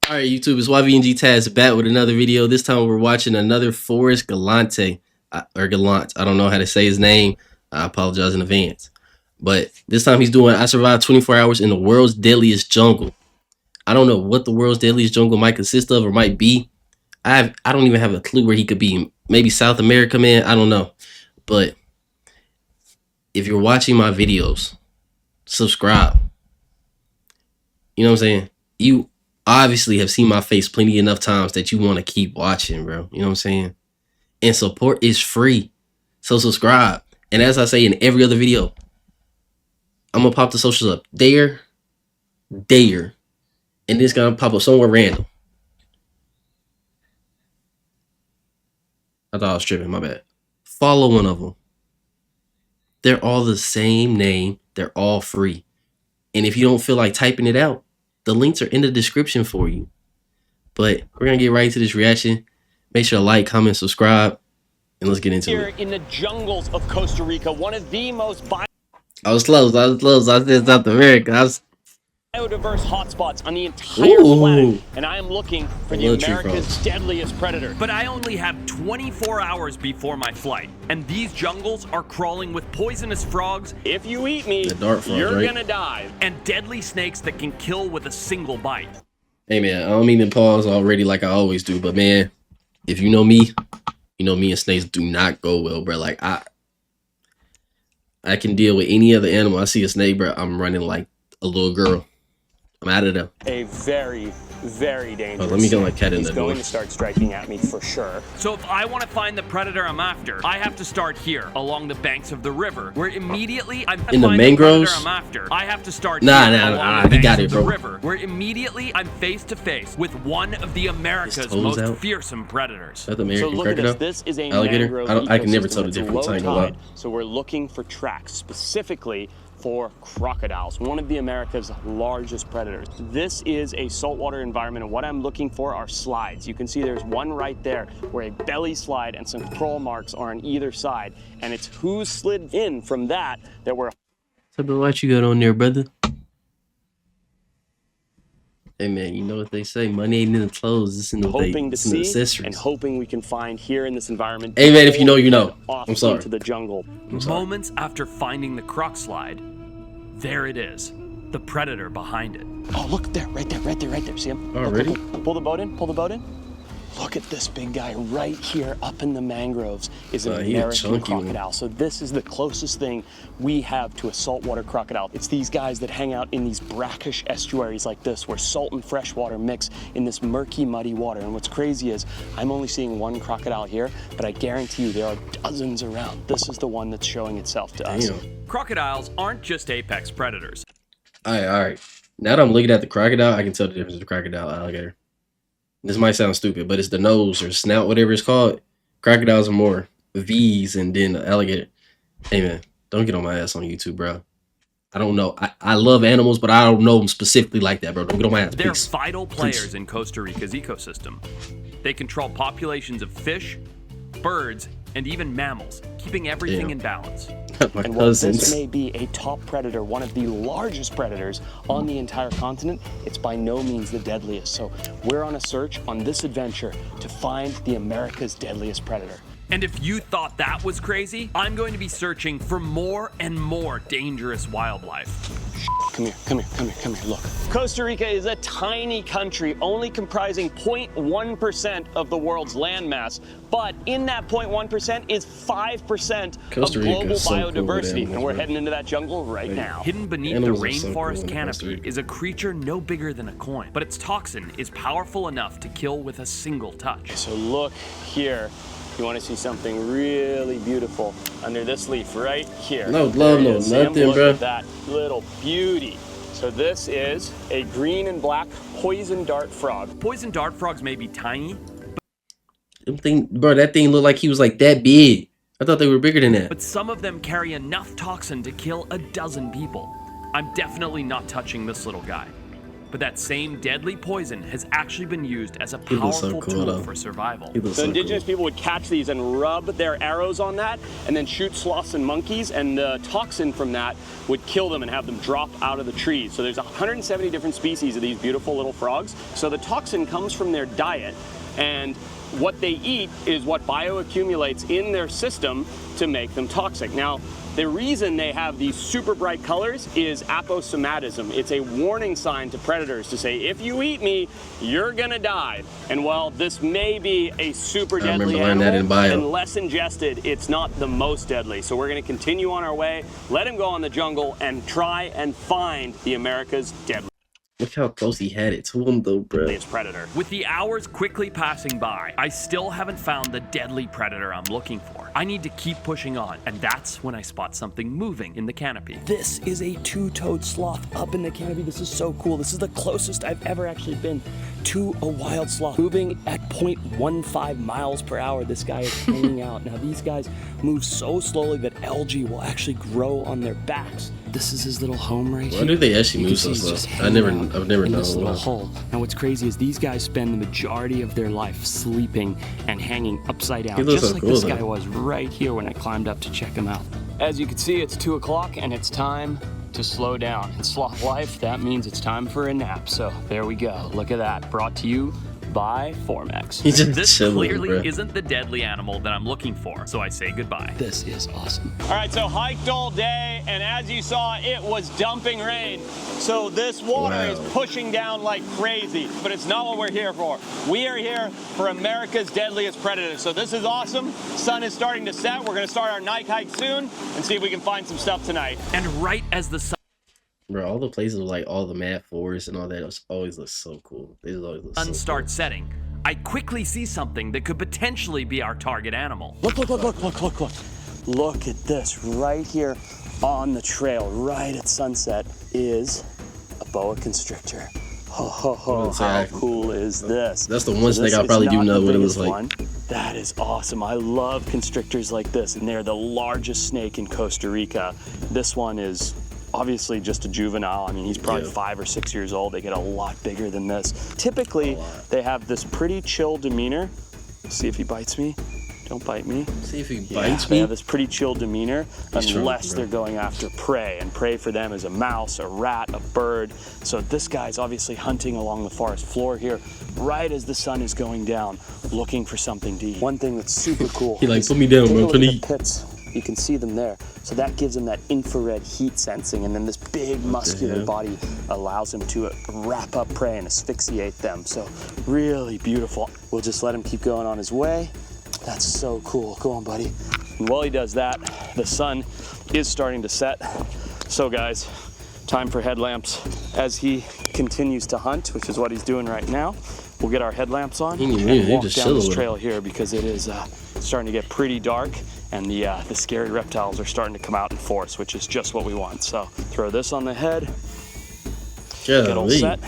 Alright, YouTube, it's YVNG Taz back with another video. This time we're watching another Forrest Galante, or Gallant. I don't know how to say his name. I apologize in advance. But this time he's doing I survived 24 hours in the world's deadliest jungle. I don't know what the world's deadliest jungle might consist of or might be. I don't even have a clue where he could be. Maybe South America, man. I don't know. But if you're watching my videos, subscribe. You know what I'm saying? You obviously have seen my face plenty enough times that you want to keep watching, bro. You know what I'm saying? And support is free. So subscribe. And as I say in every other video, I'm going to pop the socials up there, and it's going to pop up somewhere random. I thought I was tripping, my bad. Follow one of them. They're all the same name. They're all free. And if you don't feel like typing it out, the links are in the description for you. But we're going to get right into this reaction. Make sure to like, comment, subscribe, and let's get into it. Here in the jungles of Costa Rica, one of the most I was close. I said South America. biodiverse hotspots on the entire planet, and I am looking for the America's frogs. deadliest predator. But I only have 24 hours before my flight, and these jungles are crawling with poisonous frogs. If you eat me, The dart frogs, you're right? gonna die. And deadly snakes that can kill with a single bite. Hey, man, I don't mean to pause already like I always do, but, man, if you know me, you know me and snakes do not go well, bro. Like, I can deal with any other animal. I see a snake, bro, I'm running like a little girl. I'm out of there. A very, very dangerous. Let me go like cat in He's the going door. to start striking at me for sure. So if I want to find the predator I'm after, I have to start here, along the banks of the river, where immediately I'm In the mangroves? I'm after. I have to start Nah, here, nah, along nah, the he banks got of it, the bro. river, where immediately I'm face to face with one of the America's toes most out? fearsome predators. South So American look at crocodile? this. This is a Alligator? mangrove I can never ecosystem. tell the It's difference. low I ain't gonna lie. tide, so we're looking for tracks specifically for crocodiles, one of the America's largest predators. This is a saltwater environment, and what I'm looking for are slides. You can see there's one right there where a belly slide and some crawl marks are on either side, and it's who slid in from that we're So, bro, what you got on there, brother? Hey, man, you know what they say? Money ain't in the clothes. It's in the, hoping to it's in the see accessories. and hoping we can find here in this environment. Hey, man, if you know, you know. Off I'm sorry. into the jungle. I'm sorry. Moments after finding the croc slide, there it is, the predator behind it. Oh, look there, right there. See him? Look, Already? look. Pull the boat in. Look at this big guy right here up in the mangroves is an He a American chunky one. crocodile. So this is the closest thing we have to a saltwater crocodile. It's these guys that hang out in these brackish estuaries like this where salt and fresh water mix in this murky, muddy water. And what's crazy is I'm only seeing one crocodile here, but I guarantee you there are dozens around. This is the one that's showing itself to us. Damn. Crocodiles aren't just apex predators. All right. Now that I'm looking at the crocodile, I can tell the difference between crocodile and alligator. This might sound stupid, but it's the nose or snout, whatever it's called. Crocodiles are more V's, and then the alligator. Hey, man, don't get on my ass on YouTube, bro. I don't know. I love animals, but I don't know them specifically like that, bro. Don't get on my ass, They're please. vital players in Costa Rica's ecosystem. They control populations of fish, birds, and even mammals, keeping everything in balance. My And while this cousins. may be a top predator, one of the largest predators on the entire continent, it's by no means the deadliest. So we're on a search on this adventure to find the America's deadliest predator. And if you thought that was crazy, I'm going to be searching for more and more dangerous wildlife. Come here, look. Costa Rica is a tiny country, only comprising 0.1% of the world's landmass. But in that 0.1% is 5% of Costa Rica global is so cool with biodiversity. animals, and we're bro. heading into that jungle right now. Hidden beneath the Animals are so cool rainforest in Costa canopy Rica. is a creature no bigger than a coin, but its toxin is powerful enough to kill with a single touch. So look here. You want to see something really beautiful under this leaf right here. No There love, it no is. Sam, nothing, look bro. at that little beauty. So this is a green and black poison dart frog. Poison dart frogs may be tiny, Bro, that thing looked like he was like that big. I thought they were bigger than that. but some of them carry enough toxin to kill a dozen people. I'm definitely not touching this little guy. but that same deadly poison has actually been used as a He looks so powerful cool, tool though. for survival. He looks So so indigenous cool. people would catch these and rub their arrows on that and then shoot sloths and monkeys, and the toxin from that would kill them and have them drop out of the trees. So there's 170 different species of these beautiful little frogs. So the toxin comes from their diet, and what they eat is what bioaccumulates in their system to make them toxic. Now, the reason they have these super bright colors is aposematism. It's a warning sign to predators to say, if you eat me, you're gonna die. And while this may be a super deadly learning that in animal, bio. unless ingested, it's not the most deadly. So we're gonna continue on our way, let him go in the jungle, and try and find the America's deadliest Look how close he had it to him, though, bro. predator. With the hours quickly passing by, I still haven't found the deadly predator I'm looking for. I need to keep pushing on, and that's when I spot something moving in the canopy. This is a two-toed sloth up in the canopy. This is so cool. This is the closest I've ever actually been to a wild sloth. Moving at 0.15 miles per hour, this guy is hanging out. Now, these guys move so slowly that algae will actually grow on their backs. This is his little home right here. Why do they actually You move can so see he's slow? just I've never hanging out known in this little why. hole. Now, what's crazy is these guys spend the majority of their life sleeping and hanging upside down, He looks just so like cool, this though. guy was right here when I climbed up to check him out. As you can see, it's 2 o'clock and it's time to slow down. In sloth life, that means it's time for a nap. So there we go. Look at that. Brought to you by Formex. He's just This chilling, clearly bro. isn't the deadly animal that I'm looking for, so I say goodbye. This is awesome. All right, so hiked all day, and as you saw, it was dumping rain. So this water is pushing down like crazy, but it's not what we're here for. We are here for America's deadliest predator. So this is awesome. Sun is starting to set. We're gonna start our night hike soon and see if we can find some stuff tonight. And right as the sun Bro, all the places with like all the mad forests and all that always look so cool. They just always look so cool. starts setting, I quickly see something that could potentially be our target animal. Look, look, look, look, look, look, look. Look at this right here on the trail, right at sunset, is a boa constrictor. Ho, ho, ho, how cool is this? That's the one snake This I is probably do not know the what it was biggest like. one. That is awesome. I love constrictors like this, and they're the largest snake in Costa Rica. This one is obviously just a juvenile. I mean, he's probably 5 or 6 years old. They get a lot bigger than this. Typically, they have this pretty chill demeanor. See if he bites me. Don't bite me. See if he bites They me. have this pretty chill demeanor He's unless true, they're going after prey, and prey for them is a mouse, a rat, a bird. So this guy's obviously hunting along the forest floor here, right as the sun is going down, looking for something to eat. One thing that's super cool. He like, is put me down, take a bro. look I'm at finna the pits. You can see them there. So that gives him that infrared heat sensing, and then this big muscular body allows him to wrap up prey and asphyxiate them. So really beautiful. We'll just let him keep going on his way. That's so cool. Go on, buddy. And while he does that, the sun is starting to set. So guys, time for headlamps. As he continues to hunt, which is what he's doing right now, we'll get our headlamps on and walk just down chilling this with trail here, because it is starting to get pretty dark, and the scary reptiles are starting to come out in force, which is just what we want. So throw this on the head, get all set,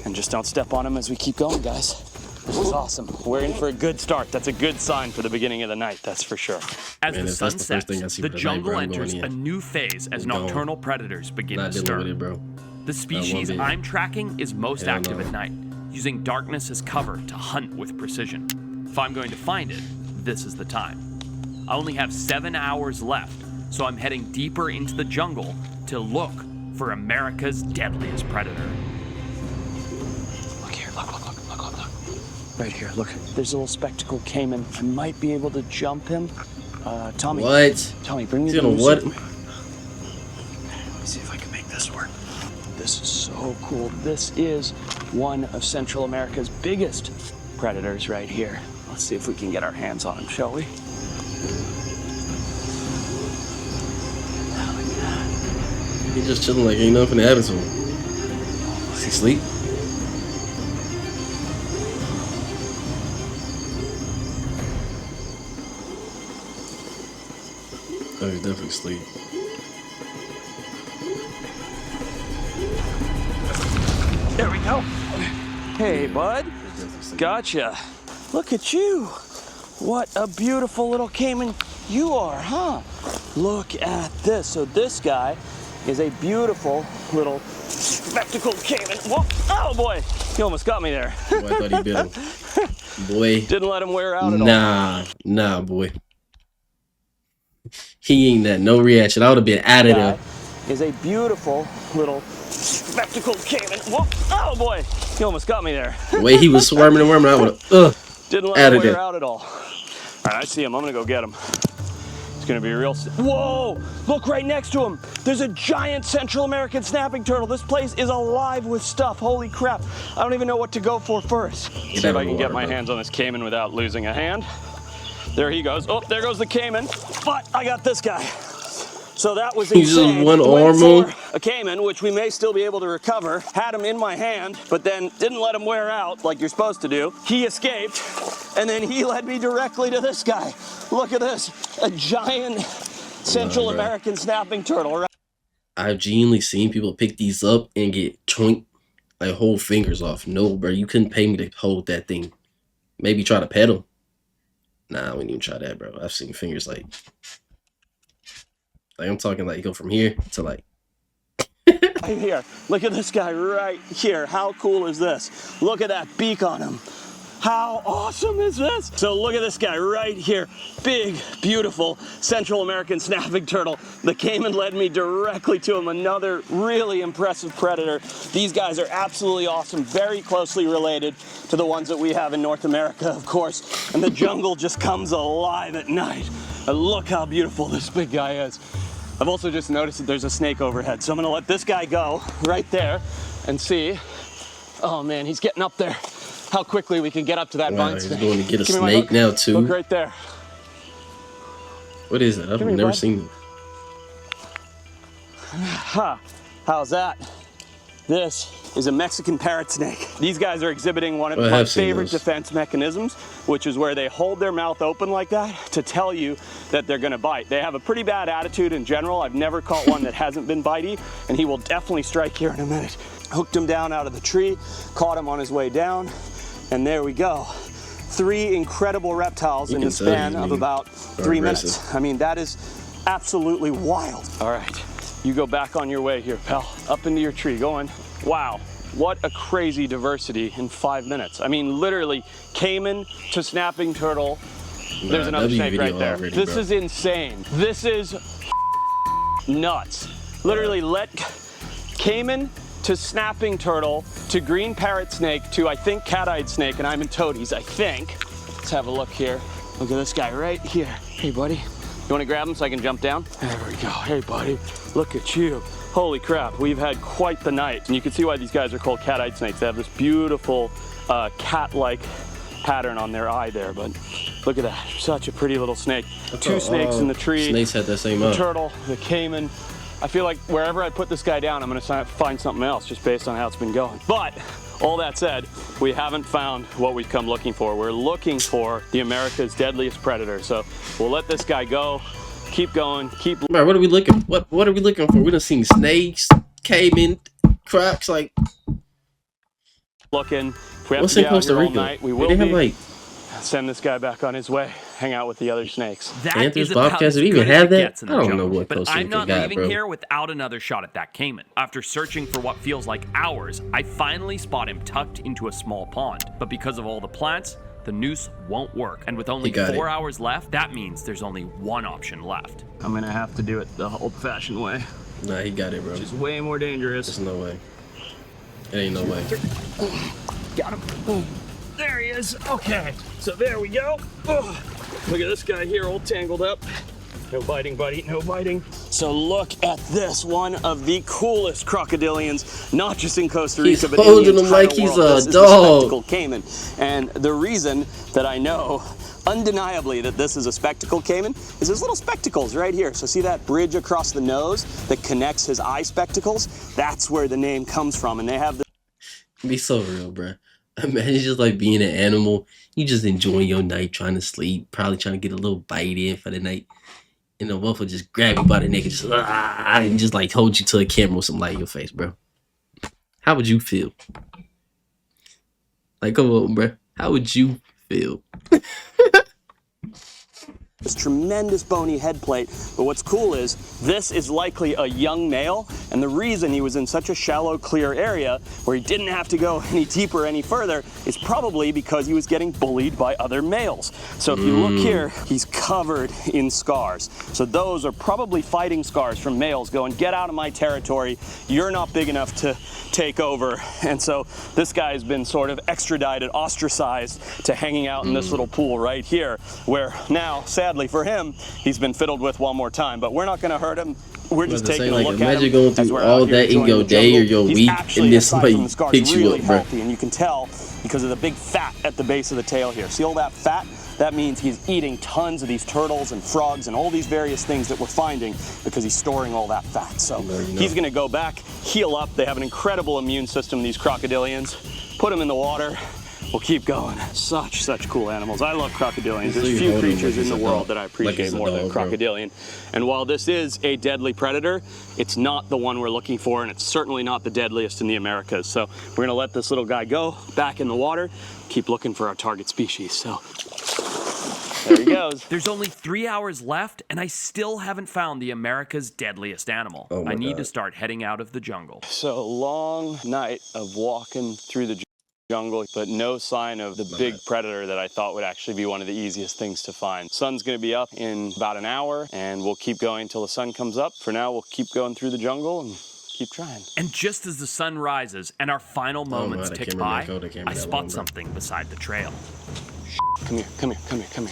and just don't step on them as we keep going, guys. This is awesome. We're in for a good start. That's a good sign for the beginning of the night, that's for sure. As Man, the if sun that's the first thing I sets, see the for the night, jungle bro, I'm going enters in. a new phase as I'm going. nocturnal predators begin Not to dealing with stir. it, bro. The species bit. I'm tracking is most Hell active no. at night, using darkness as cover to hunt with precision. If I'm going to find it, this is the time. I only have 7 hours left, so I'm heading deeper into the jungle to look for America's deadliest predator. Look here, look. Right here, look. There's a little spectacled caiman. I might be able to jump him. Tommy. What? Tommy, bring me He's the gonna loose what? Let me see if I can make this work. This is so cool. This is one of Central America's biggest predators right here. Let's see if we can get our hands on him, shall we? He's just chilling like ain't nothing happened to him. Is he asleep? Oh, he's definitely asleep. There we go. Hey, bud. Gotcha. Look at you. What a beautiful little caiman you are, huh? Look at this. So this guy is a beautiful little spectacled caiman. Whoa, oh boy, he almost got me there. Boy, I thought he bit him. Boy. Didn't let him wear out at all. Nah, boy. He ain't that. No reaction. I would have been out of there. Is a beautiful little spectacled caiman. Whoa, oh boy, he almost got me there. The way he was swarming and worming, I would have, Didn't let him wear out at all. All right, I see him. I'm gonna go get him. It's gonna be real. Whoa! Look right next to him. There's a giant Central American snapping turtle. This place is alive with stuff. Holy crap! I don't even know what to go for first. See if I can get my hands on this caiman without losing a hand. There he goes. Oh, there goes the caiman. But I got this guy. So that was insane. He's just one arm on a caiman, which we may still be able to recover. Had him in my hand, but then didn't let him wear out like you're supposed to do. He escaped, and then he led me directly to this guy. Look at this, a giant Central American snapping turtle. I've genuinely seen people pick these up and get choinked, like whole fingers off. No, bro, you couldn't pay me to hold that thing. Maybe try to pet him. Nah, I wouldn't even try that, bro. I've seen fingers like I'm talking like go from here to like right here. Look at this guy right here. How cool is this? Look at that beak on him. How awesome is this? So look at this guy right here. Big, beautiful Central American snapping turtle. The caiman led me directly to him. Another really impressive predator. These guys are absolutely awesome. Very closely related to the ones that we have in North America, of course. And the jungle just comes alive at night. And look how beautiful this big guy is. I've also just noticed that there's a snake overhead. So I'm gonna let this guy go right there and see. Oh man, he's getting up there. How quickly we can get up to that vine snake. He's going to get a snake now too. Look right there. What is that? I've never seen it. Ha! How's that? This is a Mexican parrot snake. These guys are exhibiting one of my favorite defense mechanisms, which is where they hold their mouth open like that to tell you that they're gonna bite. They have a pretty bad attitude in general. I've never caught one that hasn't been bitey, and he will definitely strike here in a minute. Hooked him down out of the tree, caught him on his way down, and there we go. 3 incredible reptiles in the span of about 3 minutes. I mean, that is absolutely wild. All right, you go back on your way here, pal. Up into your tree, going. Wow, what a crazy diversity in 5 minutes. I mean, literally, caiman to snapping turtle. There's another snake right there. This is insane. This is nuts. Literally, let caiman to snapping turtle to green parrot snake to, I think, cat-eyed snake, and I'm in toadies, I think. Let's have a look here. Look at this guy right here. Hey, buddy. You want to grab him so I can jump down? There we go. Hey, buddy. Look at you. Holy crap, we've had quite the night. And you can see why these guys are called cat-eyed snakes. They have this beautiful cat-like pattern on their eye there, but look at that. Such a pretty little snake. 2 snakes in the tree. Snakes had that same the turtle, the caiman. I feel like wherever I put this guy down, I'm gonna find something else just based on how it's been going. But all that said, we haven't found what we've come looking for. We're looking for the America's deadliest predator. So we'll let this guy go. Keep going. Keep. Bro, what are we looking? What are we looking for? We done seen snakes, caiman, crocs. Like looking. If we have what's to be in Costa out here Rica? all night, we will they have like send this guy back on his way. Hang out with the other snakes. Panthers, bobcats. Do we even have that? I don't know what Costa Rica got, bro. But I'm not leaving here without another shot at that caiman. After searching for what feels like hours, I finally spot him tucked into a small pond. But because of all the plants, the noose won't work. And with only 4 hours left, that means there's only one option left. I'm gonna have to do it the old-fashioned way. Nah, he got it, bro. Which is way more dangerous. There's no way. It ain't no way. Got him. There he is. Okay, so there we go. Oh, look at this guy here, all tangled up. No biting, buddy, no biting. So look at this, one of the coolest crocodilians, not just in Costa Rica, but in the entire world. Like he's a this dog. Is the spectacled caiman. And the reason that I know undeniably that this is a spectacled caiman is his little spectacles right here. So see that bridge across the nose that connects his eye spectacles? That's where the name comes from. And they have the be so real, bro. Imagine just like being an animal. You just enjoying your night, trying to sleep, probably trying to get a little bite in for the night. And the wolf will just grab you by the neck and just like hold you to a camera with some light in your face, bro. How would you feel? Like, come on, bro. How would you feel? This tremendous bony head plate, but what's cool is this is likely a young male, and the reason he was in such a shallow, clear area where he didn't have to go any deeper, any further, is probably because he was getting bullied by other males. So if you look here, he's covered in scars. So those are probably fighting scars from males going, get out of my territory, you're not big enough to take over. And so this guy's been sort of extradited, ostracized to hanging out in this little pool right here, where now, sadly for him, he's been fiddled with one more time, but we're not going to hurt him. We're just taking a look at him. Imagine going through all that in your day or your week, and then somebody picks you up, bro. And you can tell because of the big fat at the base of the tail here. See all that fat? That means he's eating tons of these turtles and frogs and all these various things that we're finding because he's storing all that fat. So he's going to go back, heal up. They have an incredible immune system, these crocodilians. Put them in the water. We'll keep going. Such cool animals. I love crocodilians. There's few creatures in the world that I appreciate more than a crocodilian. And while this is a deadly predator, it's not the one we're looking for, and it's certainly not the deadliest in the Americas. So we're gonna let this little guy go back in the water, keep looking for our target species. So there he goes. There's only 3 hours left, and I still haven't found the America's deadliest animal. I need to start heading out of the jungle. So long night of walking through the jungle, but no sign of the big predator that I thought would actually be one of the easiest things to find. Sun's gonna be up in about an hour, and we'll keep going until the sun comes up. For now, we'll keep going through the jungle and keep trying. And just as the sun rises and our final moments tick by, I spot something beside the trail. Come here,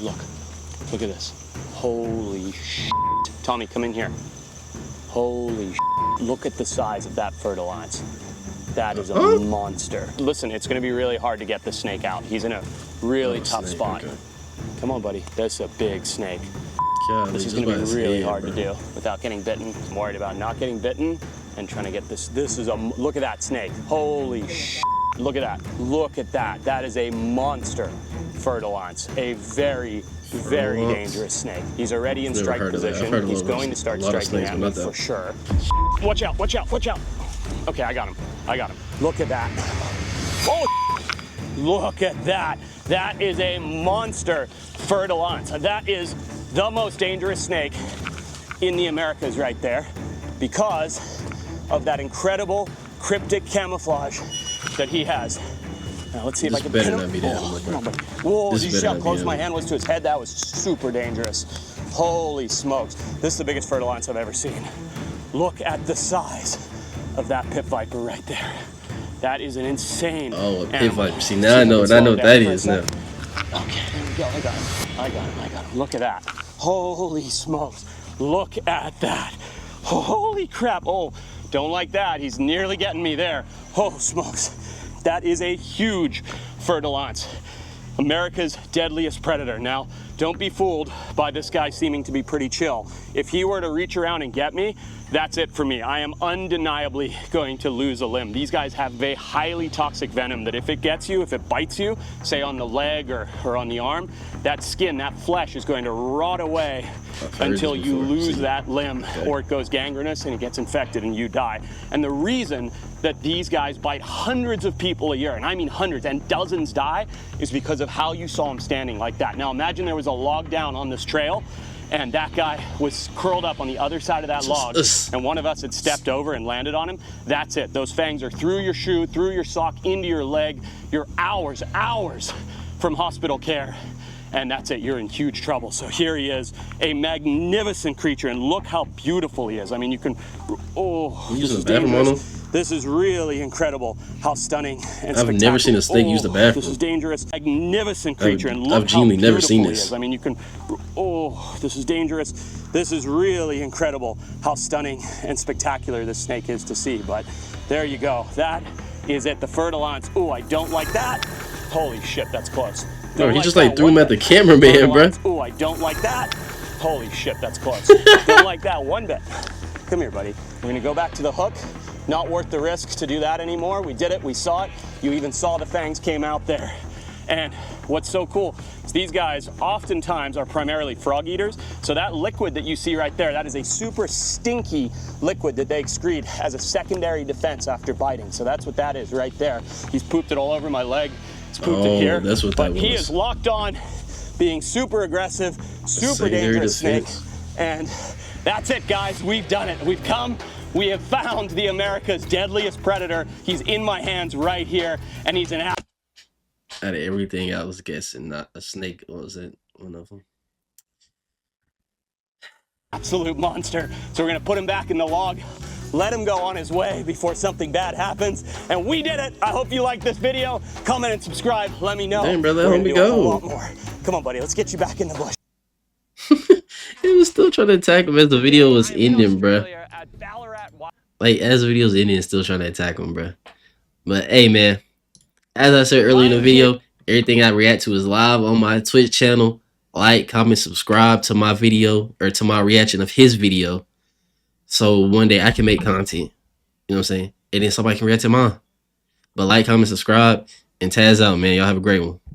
look at this. Holy shit. Tommy, come in here. Holy shit. Look at the size of that fertilizer. That is a monster. Listen, it's gonna be really hard to get the snake out. He's in a really tough spot. Okay. Come on, buddy. That's a big snake. This is gonna be really hard to do without getting bitten. I'm worried about not getting bitten and trying to get this. This is look at that snake. Holy shit. Look at that. Look at that. That is a monster fertilizer. A very dangerous snake. He's already in strike position. He's going to start striking at me for sure. Watch out. Okay, I got him. Look at that. Oh, look at that. That is a monster fertilizer. That is the most dangerous snake in the Americas right there because of that incredible cryptic camouflage that he has. Now let's see if I can pin him. Whoa, you see how close my hand was to his head? That was super dangerous. Holy smokes. This is the biggest fertilizer I've ever seen. Look at the size of that pit viper right there. That is an insane a pit viper. See, now I know what that is now. Okay, there we go. I got him. Look at that. Holy smokes. Look at that. Holy crap. Oh, don't like that. He's nearly getting me there. Oh, smokes. That is a huge fertilizer. America's deadliest predator. Now, don't be fooled by this guy seeming to be pretty chill. If he were to reach around and get me, that's it for me. I am undeniably going to lose a limb. These guys have a highly toxic venom that if it gets you, if it bites you, say on the leg or on the arm, that skin, that flesh is going to rot away until you lose that limb or it goes gangrenous and it gets infected and you die. And the reason that these guys bite hundreds of people a year, and I mean hundreds, and dozens die, is because of how you saw him standing like that. Now imagine there was a log down on this trail and that guy was curled up on the other side of that log, and one of us had stepped over and landed on him. That's it. Those fangs are through your shoe, through your sock, into your leg. You're hours from hospital care, and that's it. You're in huge trouble. So here he is, a magnificent creature, and look how beautiful he is. I mean, you can, this is dangerous. This is really incredible how stunning and spectacular. I've never seen a snake use the bathroom. This is dangerous, magnificent creature, and look how beautiful never seen this. He is. I mean, you can, this is dangerous. This is really incredible how stunning and spectacular this snake is to see. But there you go. That is it, the fertilizer. Oh, I don't like that. Holy shit, that's close. Bro, he just like threw him at the cameraman, bro. Oh, I don't like that. Holy shit, that's close. Don't like that one bit. Come here, buddy. We're gonna go back to the hook. Not worth the risk to do that anymore. We did it, we saw it. You even saw the fangs came out there. And what's so cool is these guys oftentimes are primarily frog eaters. So that liquid that you see right there, that is a super stinky liquid that they excrete as a secondary defense after biting. So that's what that is right there. He's pooped it all over my leg. He's pooped it here. That's what that was. He is locked on being super aggressive, super Secondary dangerous defense. snakes. And that's it, guys. We've done it. We've come. We have found the America's deadliest predator. He's in my hands right here, and he's an Out of everything I was guessing, not a snake wasn't one of them. absolute monster. So we're gonna put him back in the log, let him go on his way before something bad happens. And we did it. I hope you liked this video. Comment and subscribe. Let me know. Damn, brother, We're let gonna me do a whole go. lot more. Come on, buddy. Let's get you back in the bush. He was still trying to attack him as the video was ending, bro. Like, as the video's ending, still trying to attack him, bro. But, hey, man. As I said earlier in the video, everything I react to is live on my Twitch channel. Like, comment, subscribe to my video, or to my reaction of his video. So, one day I can make content. You know what I'm saying? And then somebody can react to mine. But like, comment, subscribe, and Taz out, man. Y'all have a great one.